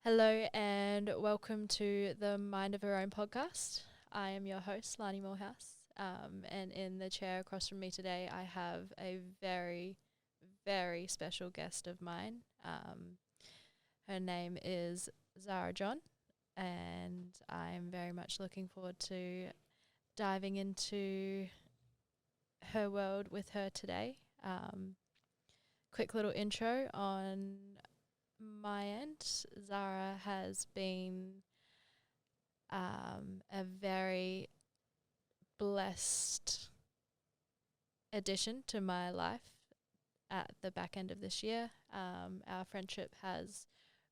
Hello and welcome to the Mind of Her Own podcast. I am your host, Lani Morehouse, and in the chair across from me today, I have a very, very special guest of mine. Her name is Zara John, and I'm very much looking forward to diving into her world with her today. Quick little intro on my end. Zara has been a very blessed addition to my life at the back end of this year. Our friendship has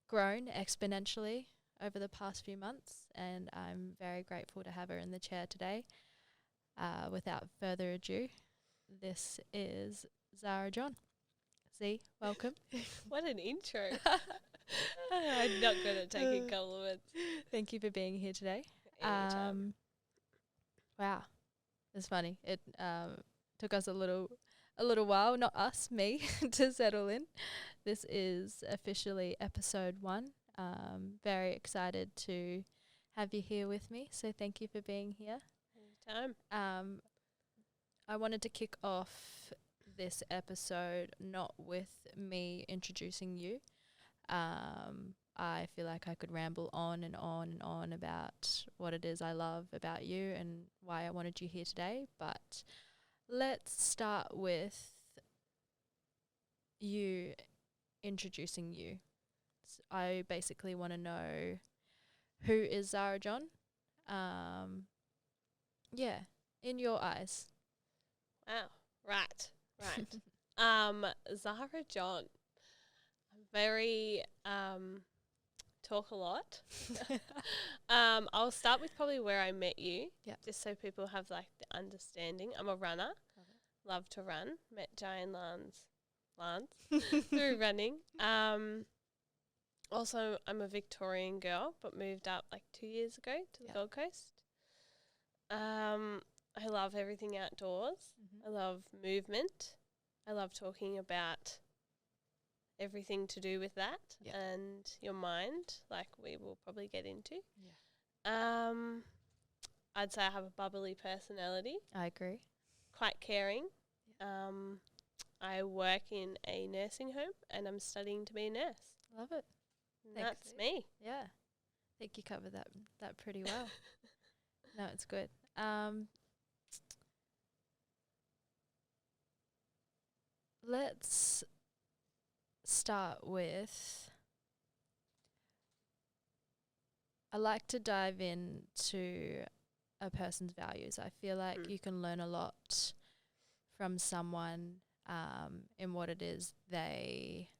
grown exponentially over the past few months, and I'm very grateful to have her in the chair today. Without further ado, this is Zara John. Z, welcome. What an intro. I'm not good at taking compliments. Thank you for being here today. Anytime. Wow, it's funny. It took us a little while, not us, me, to settle in. This is officially episode 1. Very excited to have you here with me. So thank you for being here. Anytime. I wanted to kick off this episode not with me introducing you. I feel like I could ramble on and on and on about what it is I love about you and why I wanted you here today, but let's start with you introducing you. I basically want to know, who is Zara John? In your eyes. Wow. Right. Zara John. Very talk a lot. I'll start with probably where I met you. Yep. Just so people have like the understanding. I'm a runner. Love to run. Met Jay and Lance through running. Also, I'm a Victorian girl, but moved up like 2 years ago to the Gold Coast. I love everything outdoors. I love movement. I love talking about everything to do with that and your mind, like we will probably get into. I'd say I have a bubbly personality. I agree. Quite caring. I work in a nursing home and I'm studying to be a nurse. Love it. And that's me. Yeah. I think you covered that pretty well. No, it's good. Let's start with, I like to dive into a person's values. I feel like you can learn a lot from someone in what it is they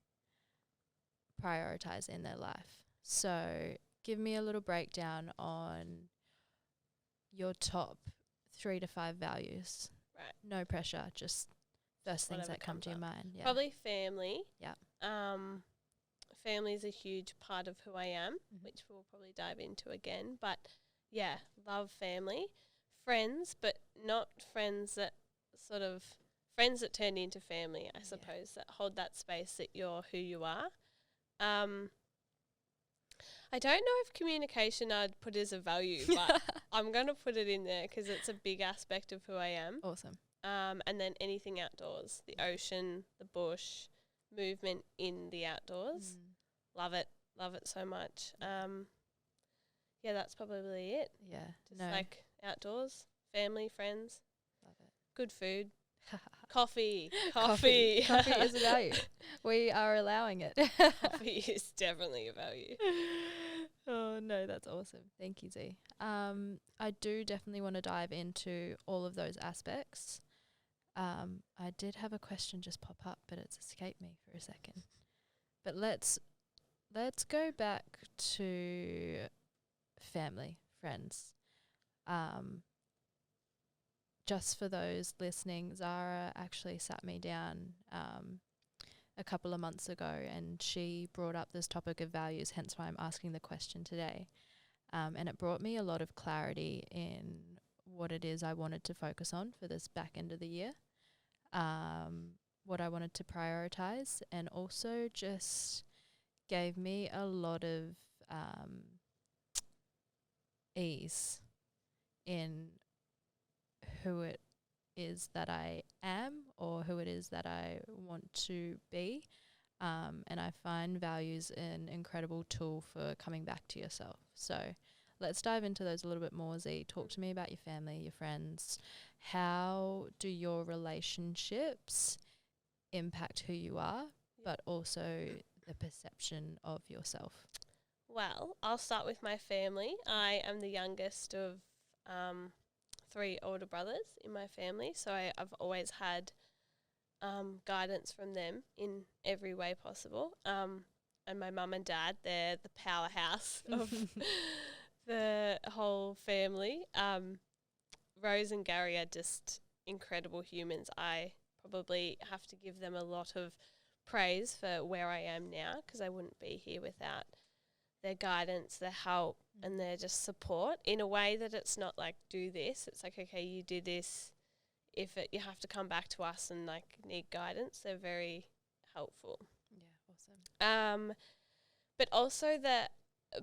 prioritize in their life. So give me a little breakdown on your top 3 to 5 values. Right. No pressure, just first things Whatever that come to your comes up. mind. Yeah. Probably family. Yeah. Family is a huge part of who I am, which we'll probably dive into again. But yeah, love family. Friends, but not friends that friends that turn into family, I suppose, that hold that space that you're who you are. I don't know if communication I'd put as a value, but I'm going to put it in there because it's a big aspect of who I am. Awesome. And then anything outdoors, the ocean, the bush, movement in the outdoors. Love it so much. That's probably it. Yeah. Just like outdoors, family, friends. Love it. Good food. Coffee. Coffee is a value. We are allowing it. Coffee is definitely a value. Oh, no, that's awesome. Thank you, Z. I do definitely want to dive into all of those aspects. I did have a question just pop up, but it's escaped me for a second. But let's go back to family, friends. Just for those listening, Zara actually sat me down a couple of months ago and she brought up this topic of values, hence why I'm asking the question today. And it brought me a lot of clarity in what it is I wanted to focus on for this back end of the year, what I wanted to prioritize, and also just gave me a lot of ease in who it is that I am or who it is that I want to be. And I find values an incredible tool for coming back to yourself. So let's dive into those a little bit more, Z. Talk to me about your family, your friends. How do your relationships impact who you are, but also the perception of yourself? Well, I'll start with my family. I am the youngest of 3 older brothers in my family, so I've always had guidance from them in every way possible. And my mum and dad, they're the powerhouse of the whole family. Rose and Gary are just incredible humans. I probably have to give them a lot of praise for where I am now, because I wouldn't be here without their guidance, their help, and their just support in a way that it's not like, do this. It's like, okay, you do this. If you have to come back to us and like need guidance, they're very helpful. Yeah, awesome. But also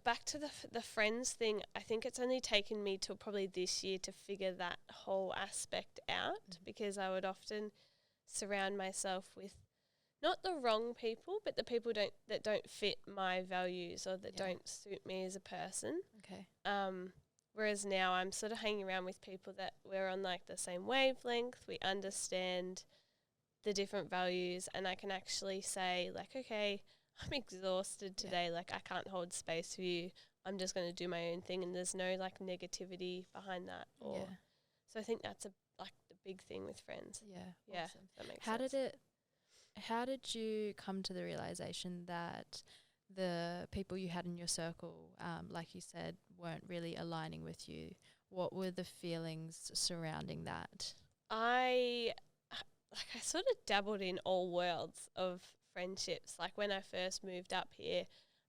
back to the friends thing, I think it's only taken me till probably this year to figure that whole aspect out, because I would often surround myself with not the wrong people, but the people that don't fit my values or that don't suit me as a person. Okay. Whereas now I'm sort of hanging around with people that we're on like the same wavelength, we understand the different values, and I can actually say like, okay, I'm exhausted today, like I can't hold space for you. I'm just going to do my own thing, and there's no like negativity behind that. So I think that's like the big thing with friends. Yeah. Awesome. That makes sense. How did you come to the realization that the people you had in your circle, like you said, weren't really aligning with you? What were the feelings surrounding that? I sort of dabbled in all worlds of friendships. Like when I first moved up here,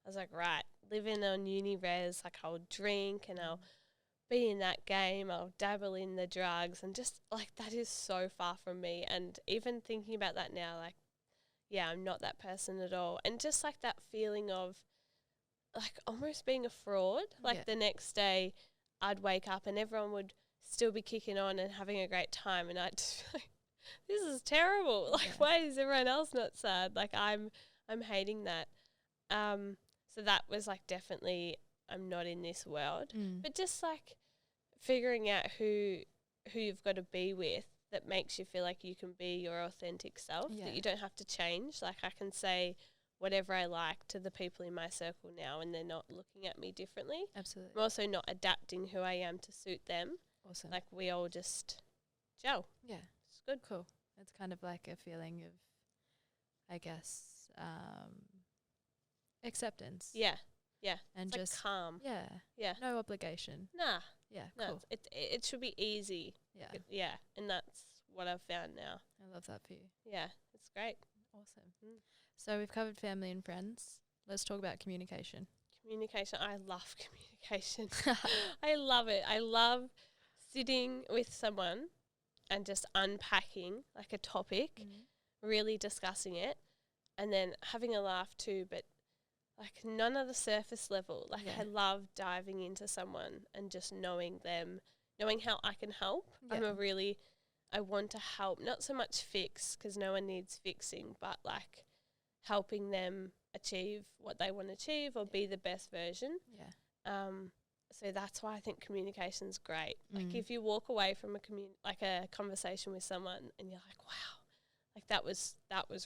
I was like, right, living on uni res, like I'll drink and I'll be in that game, I'll dabble in the drugs, and just like that is so far from me. And even thinking about that now, like, yeah, I'm not that person at all. And just like that feeling of like almost being a fraud. Like the next day I'd wake up and everyone would still be kicking on and having a great time, and I'd just feel like, this is terrible. Like, why is everyone else not sad? Like I'm hating that. So that was like definitely, I'm not in this world. But just like figuring out who you've got to be with that makes you feel like you can be your authentic self, that you don't have to change. Like I can say whatever I like to the people in my circle now, and they're not looking at me differently. Absolutely. I'm also not adapting who I am to suit them. Awesome. Like we all just gel. Yeah. It's good. Cool. It's kind of like a feeling of, I guess, acceptance. Yeah. Yeah. And it's just like calm. Yeah. Yeah. No obligation. Nah. Yeah. No, Cool. it should be easy. Yeah. Yeah. And that's what I've found now. I love that for you. Yeah. It's great. Awesome. So we've covered family and friends. Let's talk about communication. Communication. I love communication. I love it. I love sitting with someone and just unpacking like a topic, really discussing it, and then having a laugh too, but like none of the surface level. Like I love diving into someone and just knowing them, knowing how I can help. I want to help, not so much fix, because no one needs fixing, but like helping them achieve what they want to achieve or be the best version. Yeah. So that's why I think communication's great. Like if you walk away from a conversation with someone and you're like, wow, like that was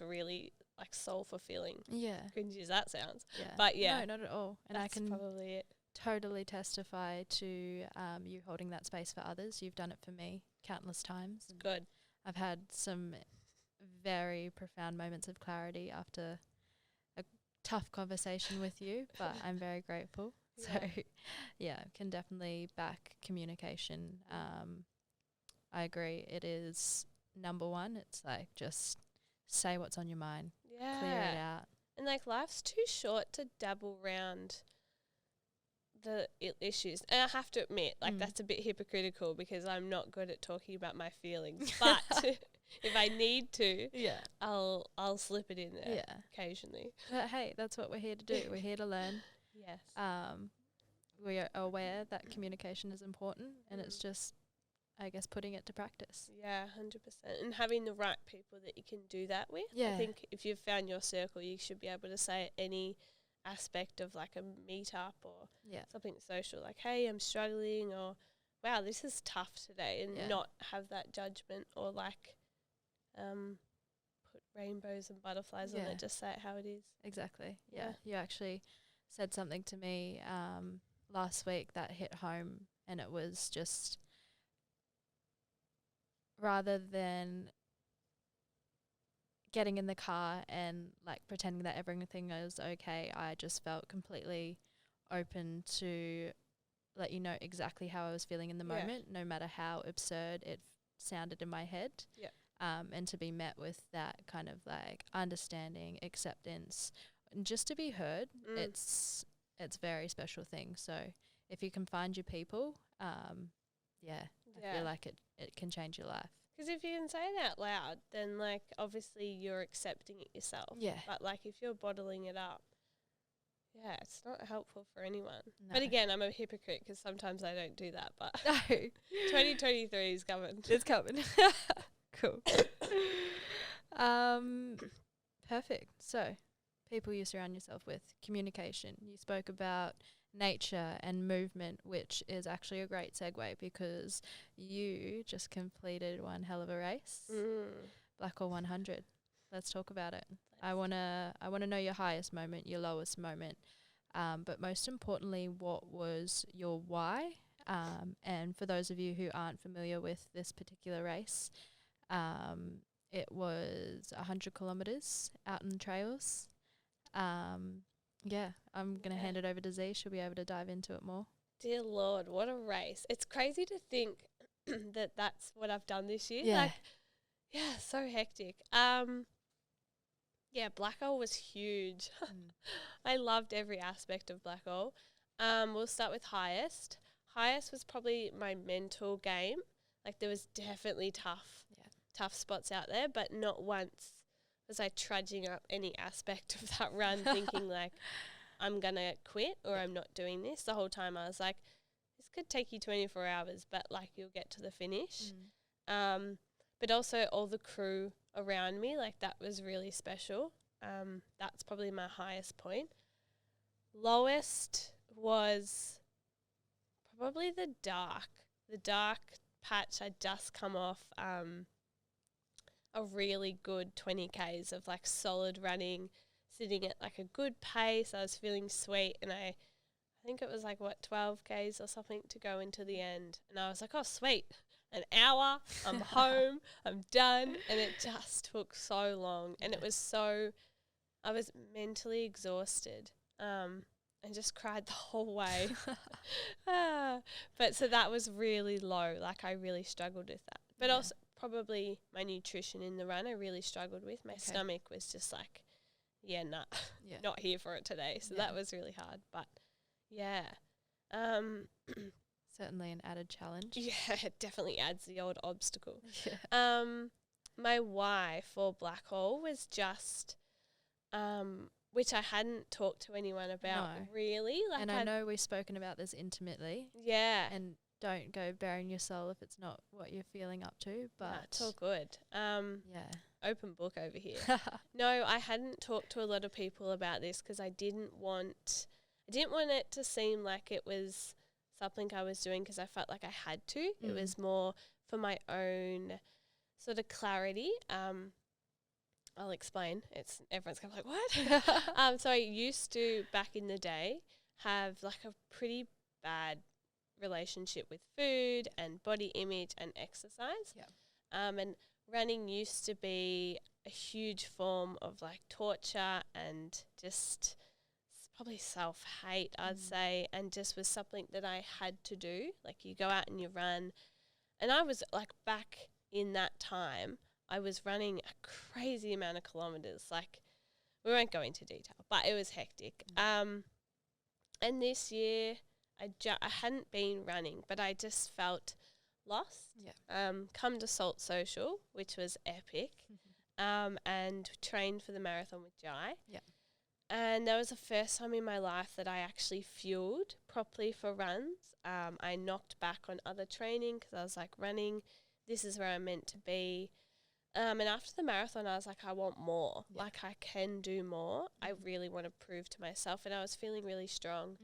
really like soul fulfilling. Yeah. Cringy as that sounds. Yeah. But yeah. No, not at all. And that's I can probably it. totally testify to you holding that space for others. You've done it for me countless times. Good. I've had some very profound moments of clarity after a tough conversation with you, but I'm very grateful. So, yeah, can definitely back communication. I agree. It is number one. It's like just say what's on your mind. Yeah. Clear it out. And like life's too short to dabble around the issues. And I have to admit, like that's a bit hypocritical because I'm not good at talking about my feelings. But if I need to, I'll slip it in there occasionally. But hey, that's what we're here to do. We're here to learn. Yes. We are aware that communication is important, and it's just, I guess, putting it to practice. Yeah, 100%. And having the right people that you can do that with. Yeah. I think if you've found your circle, you should be able to say any aspect of like a meetup or something social, like, hey, I'm struggling, or wow, this is tough today, and not have that judgment or like put rainbows and butterflies on it, just say it how it is. Exactly. Yeah. You actually said something to me last week that hit home, and it was just, rather than getting in the car and like pretending that everything is okay, I just felt completely open to let you know exactly how I was feeling in the moment, no matter how absurd it sounded in my head. Yeah. And to be met with that kind of like understanding, acceptance, and just to be heard, it's a very special thing. So if you can find your people, I feel like it can change your life. Because if you can say it out loud, then, like, obviously you're accepting it yourself. Yeah. But, like, if you're bottling it up, it's not helpful for anyone. No. But, again, I'm a hypocrite because sometimes I don't do that. But no. 2023 is coming. It's coming. Cool. Perfect. So, people you surround yourself with, communication. You spoke about nature and movement, which is actually a great segue because you just completed one hell of a race, Blackall 100. Let's talk about it. I wanna know your highest moment, your lowest moment, but most importantly, what was your why? And for those of you who aren't familiar with this particular race, it was 100 kilometers out in the trails. I'm going to hand it over to Z. She'll be able to dive into it more. Dear Lord, what a race. It's crazy to think that that's what I've done this year. Yeah. So hectic. Blackall was huge. I loved every aspect of Blackall. We'll start with highest. Highest was probably my mental game. Like, there was definitely tough spots out there, but not once was I trudging up any aspect of that run thinking like, I'm going to quit or I'm not doing this. The whole time I was like, this could take you 24 hours, but like you'll get to the finish. But also all the crew around me, like that was really special. That's probably my highest point. Lowest was probably the dark patch. I'd just come off a really good 20 Ks of like solid running, sitting at like a good pace. I was feeling sweet, and I think it was like 12 Ks or something to go into the end. And I was like, oh sweet, an hour, I'm home, I'm done. And it just took so long, and I was mentally exhausted, and just cried the whole way. But so that was really low. Like I really struggled with that. But also probably my nutrition in the run I really struggled with. My stomach was just like, not here for it today. So that was really hard. But certainly an added challenge. Yeah, it definitely adds the old obstacle. My why for Blackall was just which I hadn't talked to anyone about really. Like, and I know we've spoken about this intimately. Yeah. And don't go bearing your soul if it's not what you're feeling up to. But it's all good. Open book over here. No, I hadn't talked to a lot of people about this because I didn't want it to seem like it was something I was doing because I felt like I had to. It was more for my own sort of clarity. I'll explain. Everyone's going to be like, what? So I used to, back in the day, have like a pretty bad relationship with food and body image and exercise. And running used to be a huge form of like torture and just probably self-hate, I'd say, and just was something that I had to do. Like you go out and you run. And I was like, back in that time, I was running a crazy amount of kilometres. Like, we won't go into detail, but it was hectic. And this year, I hadn't been running, but I just felt lost. Come to Salt Social, which was epic, and trained for the marathon with Jai. And that was the first time in my life that I actually fueled properly for runs. I knocked back on other training because I was like, running, this is where I'm meant to be. And after the marathon, I was like, I want more. Yeah. Like, I can do more. I really want to prove to myself. And I was feeling really strong.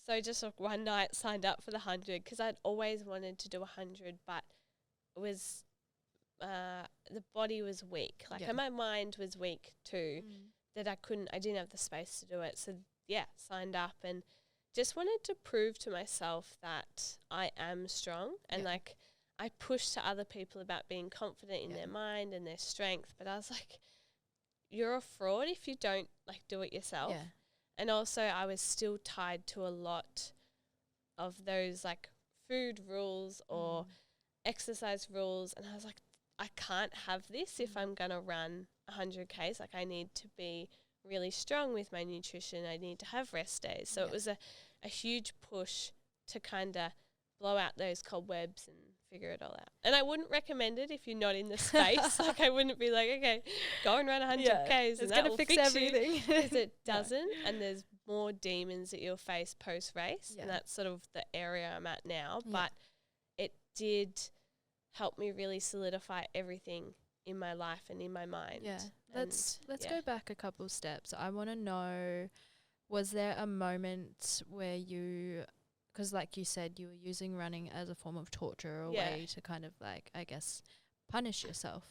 So just like one night signed up for the 100 because I'd always wanted to do 100, but it was the body was weak. Like, and my mind was weak too, that I didn't have the space to do it. So, yeah, signed up and just wanted to prove to myself that I am strong. And, like, I pushed to other people about being confident in their mind and their strength. But I was like, you're a fraud if you don't, like, do it yourself. Yeah. And also I was still tied to a lot of those, like, food rules or exercise rules. And I was like, I can't have this if I'm going to run 100 Ks. Like, I need to be really strong with my nutrition. I need to have rest days. So it was a huge push to kind of blow out those cobwebs and figure it all out. And I wouldn't recommend it if you're not in the space. Like, I wouldn't be like, okay, go and run 100 Ks and that will fix everything. Because it doesn't. And there's more demons that you'll face post-race. And that's sort of the area I'm at now. But it did help me really solidify everything in my life and in my mind. Yeah. Let's go back a couple steps. I want to know, was there a moment where you, because like you said, you were using running as a form of torture or a way to kind of, like, I guess, punish yourself.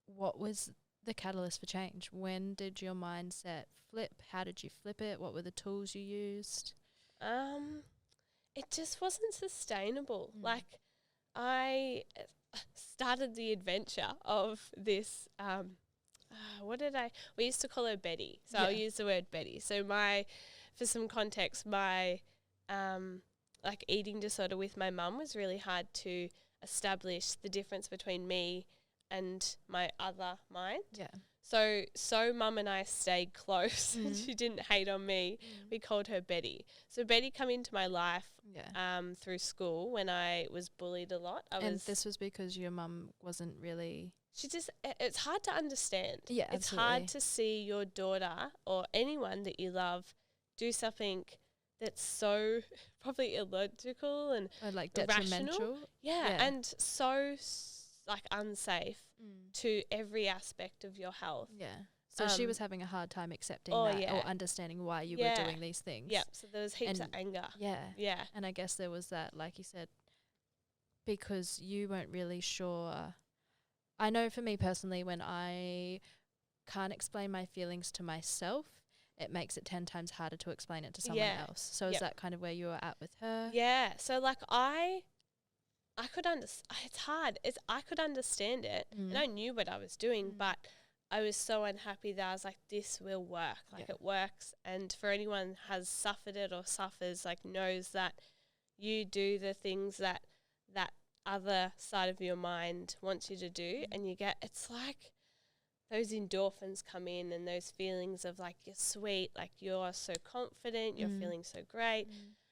What was the catalyst for change? When did your mindset flip? How did you flip it? What were the tools you used? It just wasn't sustainable. Like, I started the adventure of this, we used to call her Betty. So I'll use the word Betty. So for some context, my like eating disorder with my mum was really hard to establish the difference between me and my other mind. Yeah. So mum and I stayed close and she didn't hate on me. We called her Betty. So Betty come into my life through school when I was bullied a lot. This was because your mum wasn't really... It's hard to understand. Yeah, it's hard to see your daughter or anyone that you love do something that's so probably illogical and like detrimental. Yeah, and so like unsafe to every aspect of your health. Yeah. So she was having a hard time accepting that or understanding why you were doing these things. Yeah. So there was heaps of anger. Yeah. Yeah. And I guess there was that, like you said, because you weren't really sure. I know for me personally, when I can't explain my feelings to myself, it makes it 10 times harder to explain it to someone else. So is that kind of where you were at with her? Yeah. So like I could understand. It's hard. I could understand it, and I knew what I was doing, but I was so unhappy that I was like, this will work. Like it works. And for anyone has suffered it or suffers, like knows that you do the things that other side of your mind wants you to do, and it's like those endorphins come in and those feelings of like, you're sweet, like you're so confident, you're feeling so great.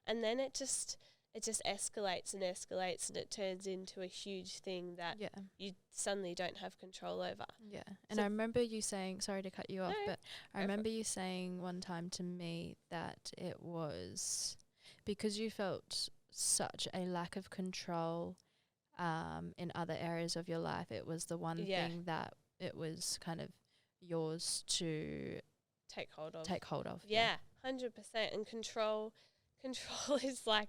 And then it just escalates and escalates, and it turns into a huge thing that you suddenly don't have control over. Yeah. And I remember you saying, sorry to cut you off, but I remember you saying one time to me that it was because you felt such a lack of control in other areas of your life. It was the one thing that it was kind of yours to take hold of. Yeah, 100%. And control is like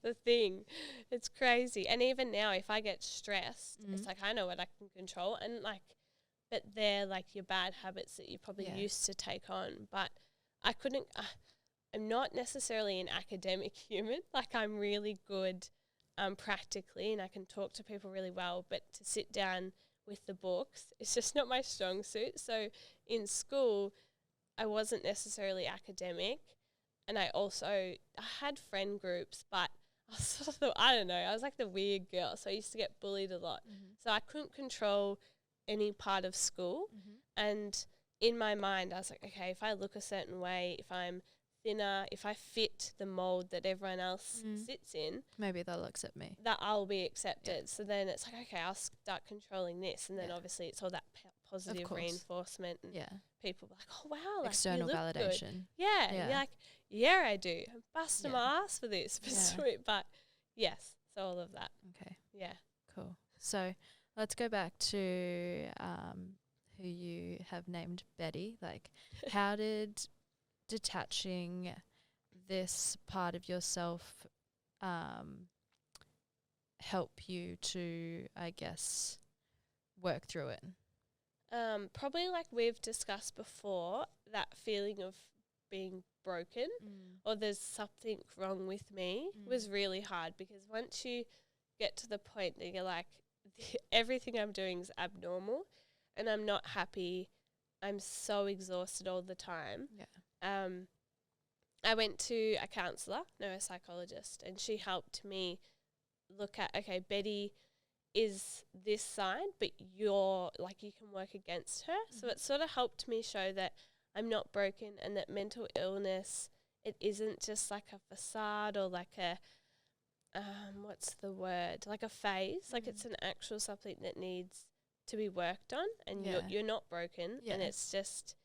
the thing. It's crazy. And even now, if I get stressed, it's like I know what I can control, and like, but they're like your bad habits that you probably used to take on. But I couldn't. I'm not necessarily an academic human. Like, I'm really good practically, and I can talk to people really well. But to sit down with the books, it's just not my strong suit. So in school, I wasn't necessarily academic. And I had friend groups, but I was sort of I was like the weird girl. So I used to get bullied a lot. So I couldn't control any part of school. And in my mind, I was like, okay, if I look a certain way, if I'm thinner, if I fit the mold that everyone else sits in, maybe they'll accept me. That I'll be accepted. So then it's like, okay, I'll start controlling this. And then obviously it's all that positive course. reinforcement, and Yeah. people be like, oh wow, like External you look good. validation. Yeah, Yeah. you're like, yeah, I do. I'm busting Yeah. my ass for this, Yeah. but yes, so all of that. Okay. Yeah. Cool. So let's go back to who you have named Betty. Like, how did detaching this part of yourself help you to, I guess, work through it? Probably like we've discussed before, that feeling of being broken or there's something wrong with me was really hard, because once you get to the point that you're like, everything I'm doing is abnormal and I'm not happy, I'm so exhausted all the time. Yeah. I went to a counsellor, neuropsychologist, and she helped me look at, okay, Betty is this side, but you're like, you can work against her. So it sort of helped me show that I'm not broken, and that mental illness, it isn't just like a facade or like a what's the word, like a phase. Like it's an actual something that needs to be worked on, and you're not broken. Yeah. And it's just,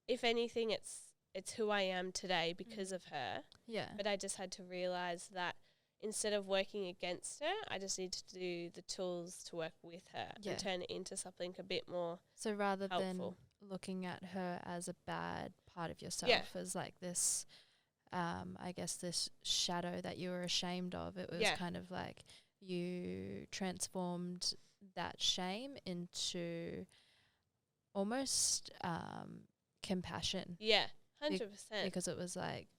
if anything, it's who I am today because of her. Yeah. But I just had to realize that instead of working against her, I just need to do the tools to work with her and turn it into something a bit more So rather helpful. than looking at her as a bad part of yourself, as like this, I guess this shadow that you were ashamed of, it was kind of like you transformed that shame into almost compassion. Yeah, 100%. Because it was like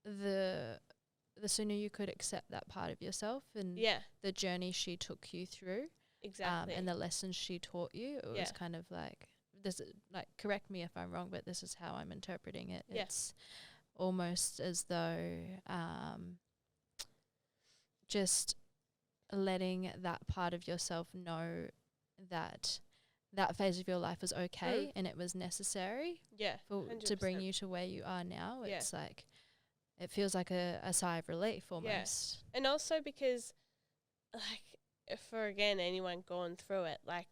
the sooner you could accept that part of yourself and the journey she took you through, exactly, and the lessons she taught you, it was kind of like, this is like, correct me if I'm wrong, but this is how I'm interpreting it. It's almost as though just letting that part of yourself know that that phase of your life was okay and it was necessary to bring you to where you are now. It's like, it feels like a sigh of relief almost. And also because, like, for again, anyone gone through it, like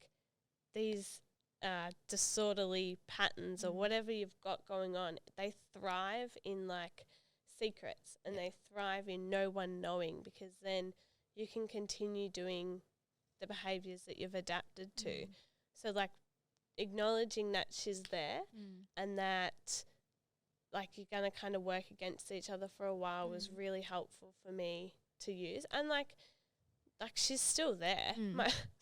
these disorderly patterns or whatever you've got going on, they thrive in like secrets, and they thrive in no one knowing, because then you can continue doing the behaviours that you've adapted to. So like acknowledging that she's there and that like you're going to kind of work against each other for a while was really helpful for me to use. And like she's still there.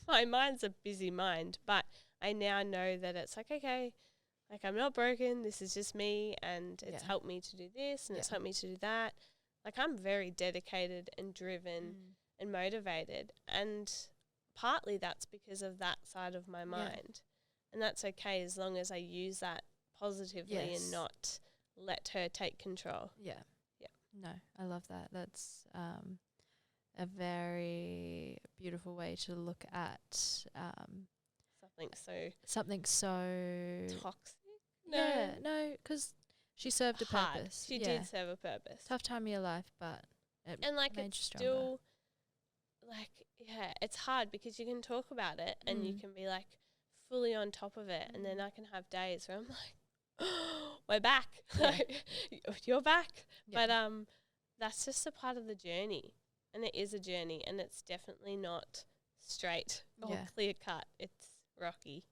My mind's a busy mind, but I now know that it's like, okay, like I'm not broken. This is just me, and it's helped me to do this, and it's helped me to do that. Like I'm very dedicated and driven and motivated, and partly that's because of that side of my mind. And that's okay as long as I use that positively and not let her take control. No, I love that. That's a very beautiful way to look at something so toxic. No, because she served a purpose. She did serve a purpose. Tough time of your life, but it and like made it's you stronger. still like it's hard because you can talk about it and you can be like fully on top of it, and then I can have days where I'm like, oh, we're back. You're back. But that's just a part of the journey, and it is a journey, and it's definitely not straight or clear cut. It's rocky.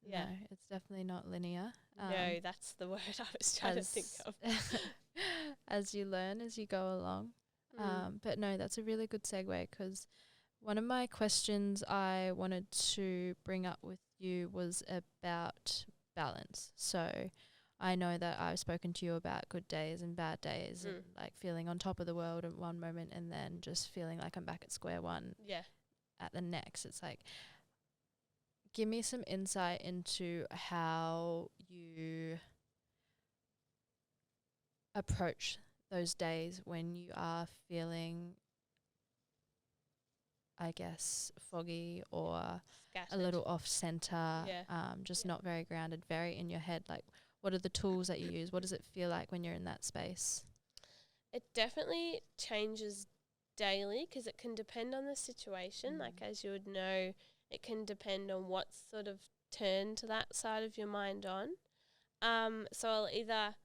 No, it's definitely not linear. No, that's the word I was trying to think of. As you learn as you go along. But no, that's a really good segue, because one of my questions I wanted to bring up with you was about balance. So I know that I've spoken to you about good days and bad days and like feeling on top of the world at one moment and then just feeling like I'm back at square one at the next. It's like, give me some insight into how you approach those days when you are feeling, I guess, foggy or Scattered. a little off center, just not very grounded, very in your head. Like, what are the tools that you use? What does it feel like when you're in that space? It definitely changes daily because it can depend on the situation. Like, as you would know, it can depend on what sort of turn to that side of your mind on. So I'll either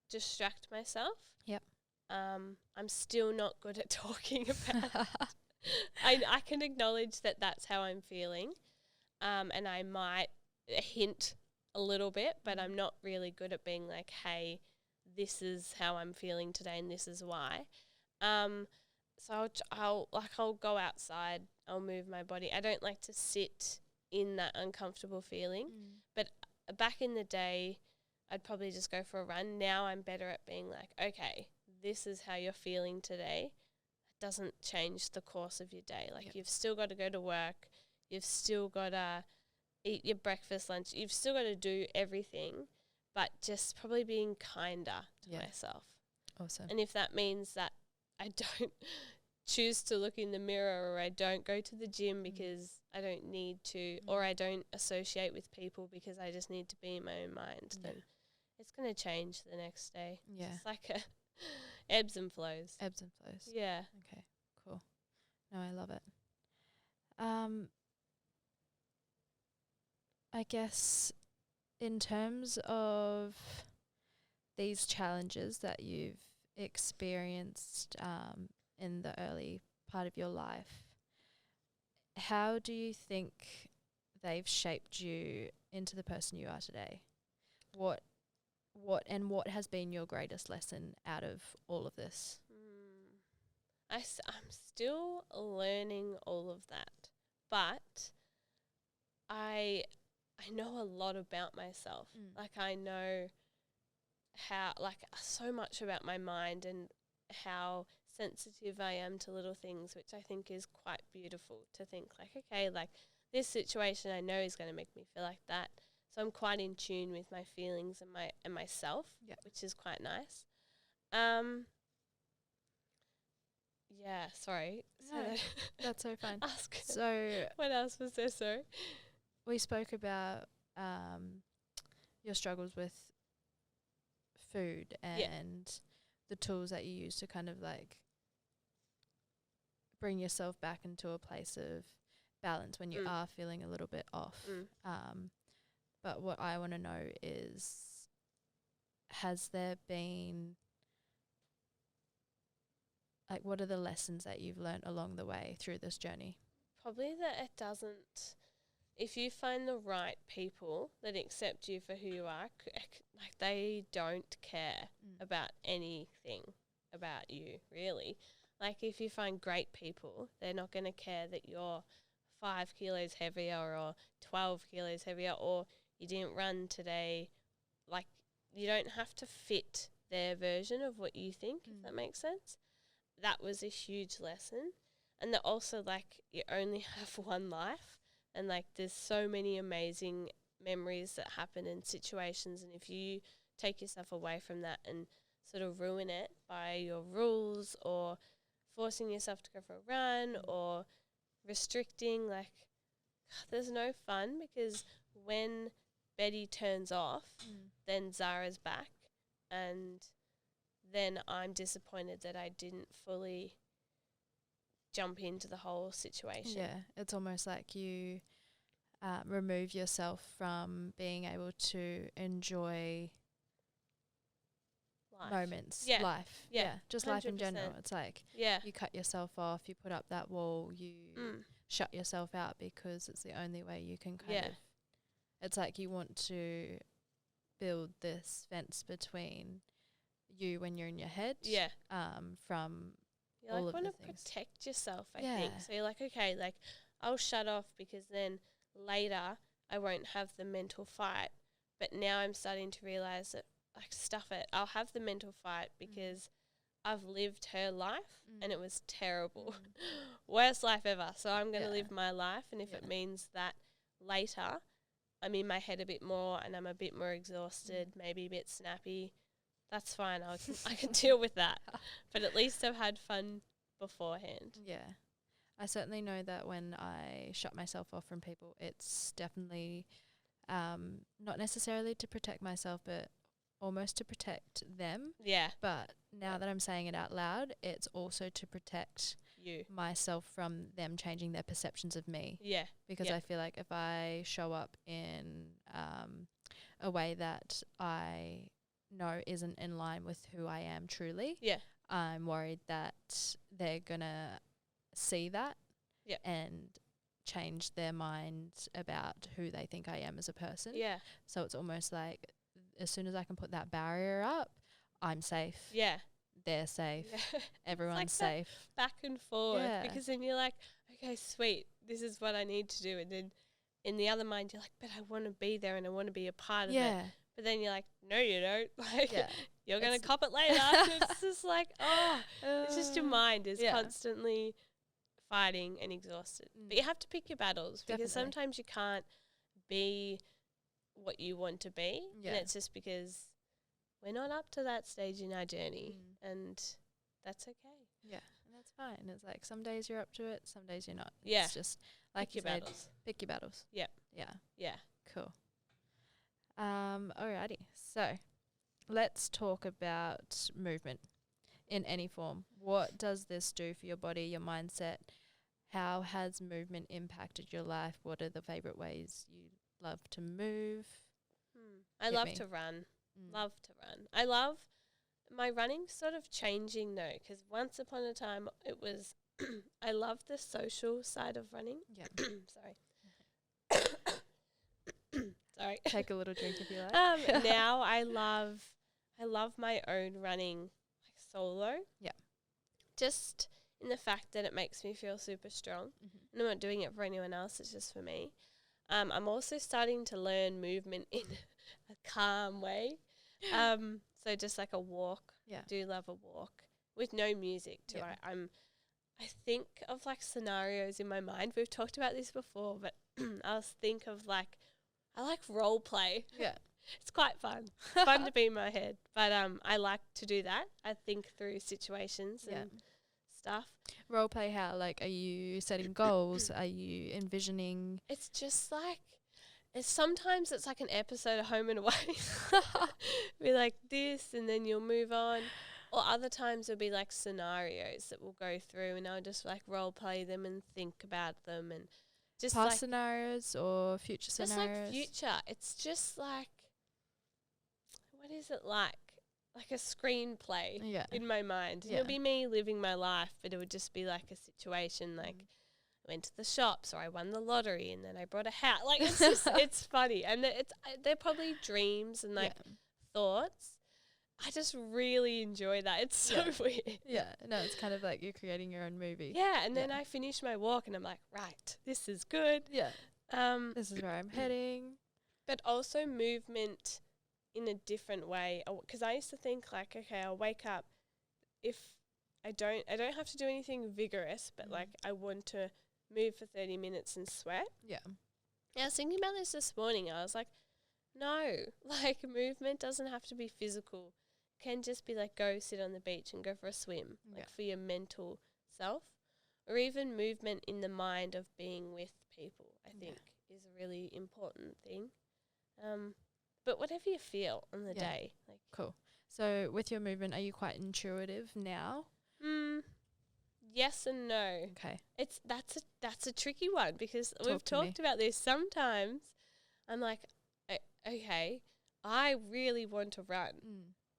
distract myself. Yep. I'm still not good at talking about it. I can acknowledge that that's how I'm feeling, and I might hint a little bit, but I'm not really good at being like, hey, this is how I'm feeling today and this is why. So I'll go outside, I'll move my body. I don't like to sit in that uncomfortable feeling. But back in the day, I'd probably just go for a run. Now I'm better at being like, okay, this is how you're feeling today. It doesn't change the course of your day. Like, you've still got to go to work. You've still got to eat your breakfast, lunch. You've still got to do everything, but just probably being kinder to myself. Awesome. And if that means that I don't choose to look in the mirror, or I don't go to the gym because I don't need to, or I don't associate with people because I just need to be in my own mind, then it's going to change the next day. Yeah. It's like a ebbs and flows. Ebbs and flows. Yeah. Okay, cool. No, I love it. I guess in terms of these challenges that you've experienced in the early part of your life, how do you think they've shaped you into the person you are today? What has been your greatest lesson out of all of this? I'm still learning all of that, but I know a lot about myself. Like, I know how, like, so much about my mind and how sensitive I am to little things, which I think is quite beautiful to think like, okay, like, this situation I know is going to make me feel like that. So I'm quite in tune with my feelings and myself, which is quite nice. Yeah, sorry. No, that's so fine. Ask. So what else was there, sorry? We spoke about your struggles with food and the tools that you use to kind of like bring yourself back into a place of balance when you are feeling a little bit off. But what I want to know is, has there been, like, what are the lessons that you've learnt along the way through this journey? Probably that it doesn't, if you find the right people that accept you for who you are, like, they don't care about anything about you, really. Like, if you find great people, they're not going to care that you're 5 kilos heavier or 12 kilos heavier, or you didn't run today. Like, you don't have to fit their version of what you think, if that makes sense. That was a huge lesson. And that also, like, you only have one life, and, like, there's so many amazing memories that happen in situations, and if you take yourself away from that and sort of ruin it by your rules or forcing yourself to go for a run or restricting, like, there's no fun, because when Betty turns off, then Zara's back, and then I'm disappointed that I didn't fully jump into the whole situation. Yeah, it's almost like you remove yourself from being able to enjoy moments, life. Yeah, just 100%. Life in general. It's like you cut yourself off, you put up that wall, you shut yourself out, because it's the only way you can kind of, it's like you want to build this fence between you when you're in your head from you all like of want the to things. Protect yourself, I think. So you're like, okay, like, I'll shut off because then later I won't have the mental fight. But now I'm starting to realise that, like, stuff it. I'll have the mental fight because I've lived her life and it was terrible. Worst life ever. So I'm going to live my life, and if it means that later I'm in my head a bit more and I'm a bit more exhausted, maybe a bit snappy, that's fine. I can deal with that. But at least I've had fun beforehand. Yeah. I certainly know that when I shut myself off from people, it's definitely not necessarily to protect myself, but almost to protect them. Yeah. But now that I'm saying it out loud, it's also to protect you. myself from them changing their perceptions of me. Yeah. Because Yeah. I feel like if I show up in a way that I know isn't in line with who I am truly, Yeah. I'm worried that they're going to see that and change their mind about who they think I am as a person. Yeah. So it's almost like as soon as I can put that barrier up, I'm safe. Yeah. They're safe. Yeah. Everyone's like safe. Back and forth. Yeah. Because then you're like, okay, sweet, this is what I need to do. And then in the other mind, you're like, but I want to be there and I want to be a part of it. But then you're like, no, you don't. Like, you're going to cop it later. It's just like, it's just your mind is constantly fighting and exhausted. But you have to pick your battles because sometimes you can't be what you want to be. And it's just because we're not up to that stage in our journey. And that's okay. Yeah, and that's fine. It's like some days you're up to it, some days you're not. Yeah. It's just like you said, pick your battles. Yep. Yeah. Yeah. Cool. Alrighty. So let's talk about movement in any form. What does this do for your body, your mindset? How has movement impacted your life? What are the favorite ways you love to move? I love to run. Love to run. I love my running sort of changing though, because once upon a time it was I love the social side of running. Yeah. Sorry. Take a little drink if you like. Now I love my own running like solo. Yeah. Just in the fact that it makes me feel super strong. And I'm not doing it for anyone else, it's just for me. I'm also starting to learn movement in a calm way. So just like a walk. Yeah. Do love a walk with no music too. Yeah. I think of like scenarios in my mind. We've talked about this before, but I think of like I like role play. Yeah. It's quite fun. It's fun to be in my head. But I like to do that. I think through situations and stuff. Role play how? Like, are you setting goals? Are you envisioning? It's just like sometimes it's like an episode of Home and Away. Be like this and then you'll move on. Or other times it'll be like scenarios that we'll go through and I'll just like role play them and think about them and just past like scenarios or future just scenarios? like future. It's just like, what is it like? Like a screenplay in my mind. It'll be me living my life, but it would just be like a situation like I went to the shops or I won the lottery and then I brought a hat. Like it's just, it's funny. And they're probably dreams and like thoughts. I just really enjoy that. It's so weird. Yeah, no, it's kind of like you're creating your own movie. Yeah, and then I finish my walk and I'm like, right, this is good. Yeah. This is where I'm heading. But also movement in a different way. Because I used to think like, okay, I'll wake up. If I don't have to do anything vigorous, but like I want to move for 30 minutes and sweat. Yeah. I was thinking about this morning. I was like, no, like movement doesn't have to be physical. It can just be like go sit on the beach and go for a swim, like for your mental self, or even movement in the mind of being with people, I think is a really important thing. But whatever you feel on the day. Like cool. So with your movement, are you quite intuitive now? Yes and no. Okay. That's a tricky one because we've talked about this. Sometimes I'm like, okay, I really want to run,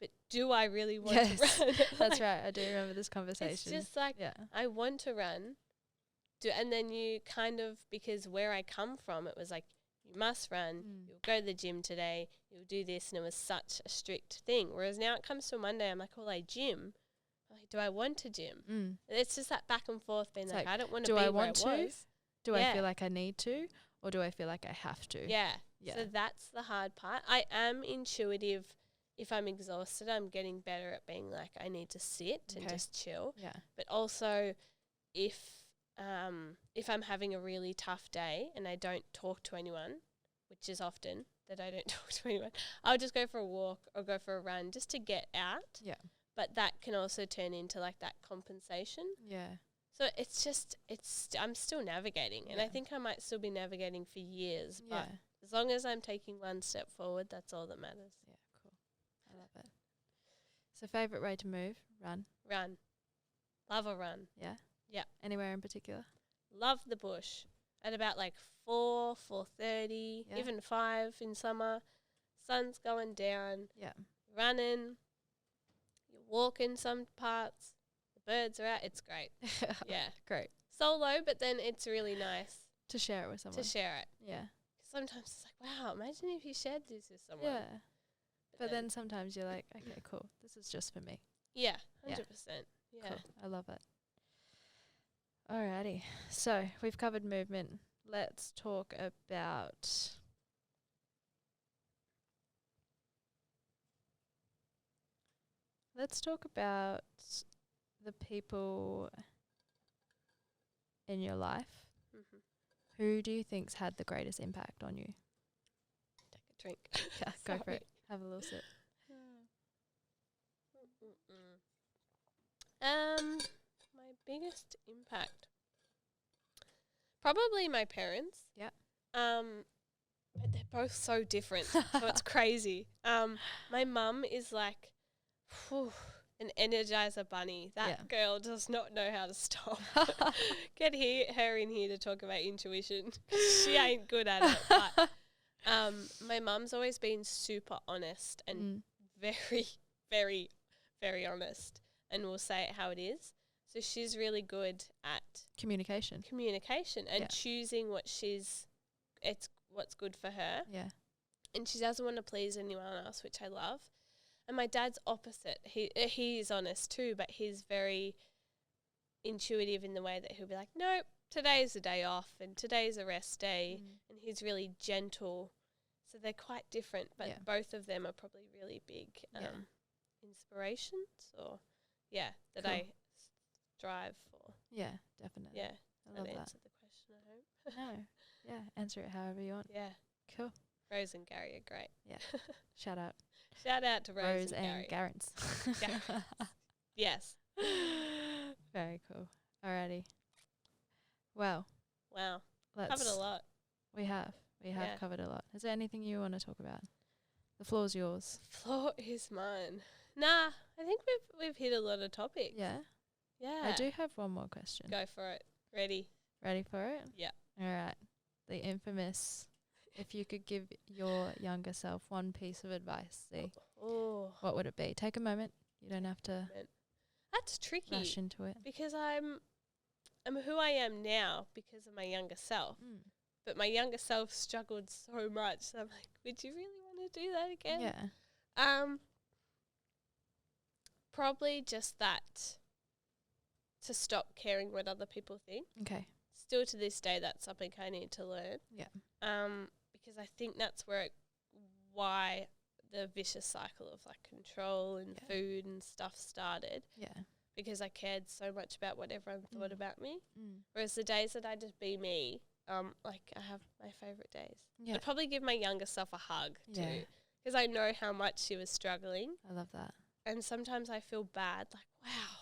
but do I really want to run? That's right. I do remember this conversation. It's just like, I want to run. And then you kind of, because where I come from, it was like, you must run, you'll go to the gym today, you'll do this, and it was such a strict thing. Whereas now it comes to Monday, I'm like, well, I gym. Like, do I want to gym? And it's just that back and forth being like, I don't want to be where I was. Do I feel like I need to? Or do I feel like I have to? Yeah. So that's the hard part. I am intuitive. If I'm exhausted, I'm getting better at being like, I need to sit and just chill. Yeah. But also if I'm having a really tough day and I don't talk to anyone, which is often that I don't talk to anyone, I'll just go for a walk or go for a run just to get out. Yeah. But that can also turn into like that compensation. Yeah. So it's just, I'm still navigating and I think I might still be navigating for years. But as long as I'm taking one step forward, that's all that matters. Yeah, cool. I love it. So favourite way to move? Run. Run. Love a run. Yeah? Yeah. Anywhere in particular? Love the bush. At about like 4, 4:30, Yeah. even 5 in summer. Sun's going down. Yeah. Running. You're walking some parts. The birds are out. It's great. Yeah. Great. Solo, but then it's really nice To share it with someone. to share it. Yeah. Sometimes it's like, wow, imagine if you shared this with someone. Yeah. But then sometimes you're like, okay, cool. This is just for me. Yeah, Yeah. 100%. Yeah. Cool. I love it. Alrighty. So we've covered movement. Let's talk about the people in your life. Mm-hmm. Who do you think's had the greatest impact on you? Take a drink. Yeah, go for Sorry. it. Have a little sip. My biggest impact, probably my parents. Yep. But they're both so different, so it's crazy. My mum is like, an Energizer bunny. That girl does not know how to stop. Get her in here to talk about intuition. She ain't good at it. But my mum's always been super honest and very, very, very honest, and will say it how it is. So she's really good at Communication and choosing what's good for her. Yeah. And she doesn't want to please anyone else, which I love. And my dad's opposite. He is honest too, but he's very intuitive in the way that he'll be like, nope, today's a day off and today's a rest day. And he's really gentle. So they're quite different, but both of them are probably really big inspirations that Cool. I strive for. Yeah, definitely. Yeah, I love that that. answered the question, I hope. No. Yeah, answer it however you want. Yeah. Cool. Rose and Gary are great. Yeah. Shout out. Shout out to Rose and Gary. Garance. Yes. Very cool. Alrighty. Well, Wow. let's Covered a lot. We have Yeah. covered a lot. Is there anything you want to talk about? The floor's yours. Floor is mine. Nah, I think we've hit a lot of topics. Yeah. Yeah. I do have one more question. Go for it. Ready? Ready for it? Yeah. All right. The infamous, if you could give your younger self one piece of advice, what would it be? Take a moment. You don't have to That's tricky. rush into it. Because I'm who I am now because of my younger self. But my younger self struggled so much. So I'm like, would you really want to do that again? Yeah. Probably just that, to stop caring what other people think. Okay. Still to this day, that's something I need to learn. Yeah. Because I think that's why the vicious cycle of like control and food and stuff started. Yeah. Because I cared so much about what everyone thought about me. Whereas the days that I just be me, like I have my favourite days. Yeah. I'd probably give my younger self a hug Yeah. too. Because I know how much she was struggling. I love that. And sometimes I feel bad, like, wow.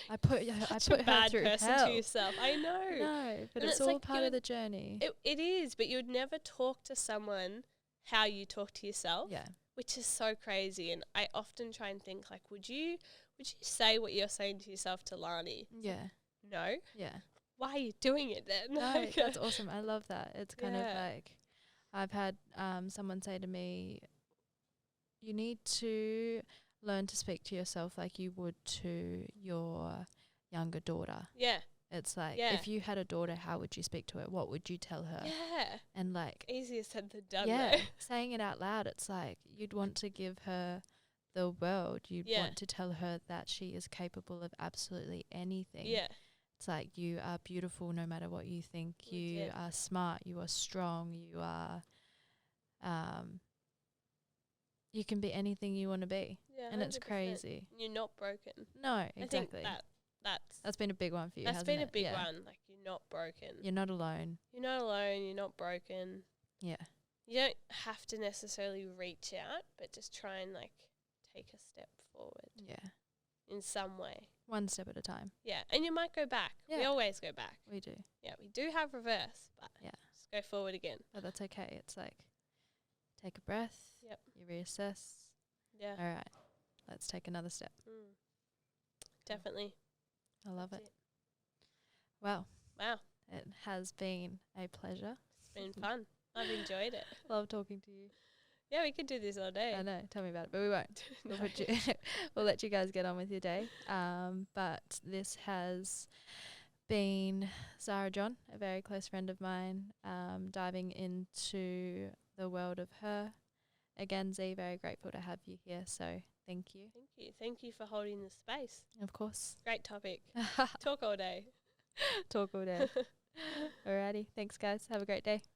I put Such a her bad through person hell. to yourself. I know. No, but And it's it's all like part of the journey. It is, but you'd never talk to someone how you talk to yourself. Yeah. Which is so crazy. And I often try and think, like, would you say what you're saying to yourself to Lani? Yeah. No. Yeah. Why are you doing it then? No, that's awesome. I love that. It's kind of like, I've had someone say to me, you need to learn to speak to yourself like you would to your younger daughter. Yeah. It's like, if you had a daughter, how would you speak to her? What would you tell her? Yeah. And like, easier said than done. yeah, though. saying it out loud, it's like you'd want to give her the world. You'd want to tell her that she is capable of absolutely anything. Yeah. It's like, you are beautiful no matter what you think. You are smart. You are strong. You are, you can be anything you want to be. Yeah. And it's 100%. crazy. You're not broken. No, exactly. I think that's been a big one for you, That's been a big Yeah. one. Like, you're not broken. You're not alone. You're not alone. You're not broken. Yeah. You don't have to necessarily reach out, but just try and, like, take a step forward. Yeah. In some way. One step at a time. Yeah. And you might go back. Yeah. We always go back. We do. Yeah. We do have reverse, but just go forward again. But that's okay. It's like, take a breath. Yep. You reassess. Yeah. All right. Let's take another step. Definitely. I love That's it. Well, Wow, it has been a pleasure. it's been fun. I've enjoyed it. Love talking to you. Yeah, we could do this all day. I know. Tell me about it, but we won't. No. We'll let you guys get on with your day. But this has been Zara John, a very close friend of mine, diving into the world of her. Again, Z, very grateful to have you here. So thank you. Thank you. Thank you for holding the space. Of course. Great topic. Talk all day. Talk all day. Alrighty. Thanks, guys. Have a great day.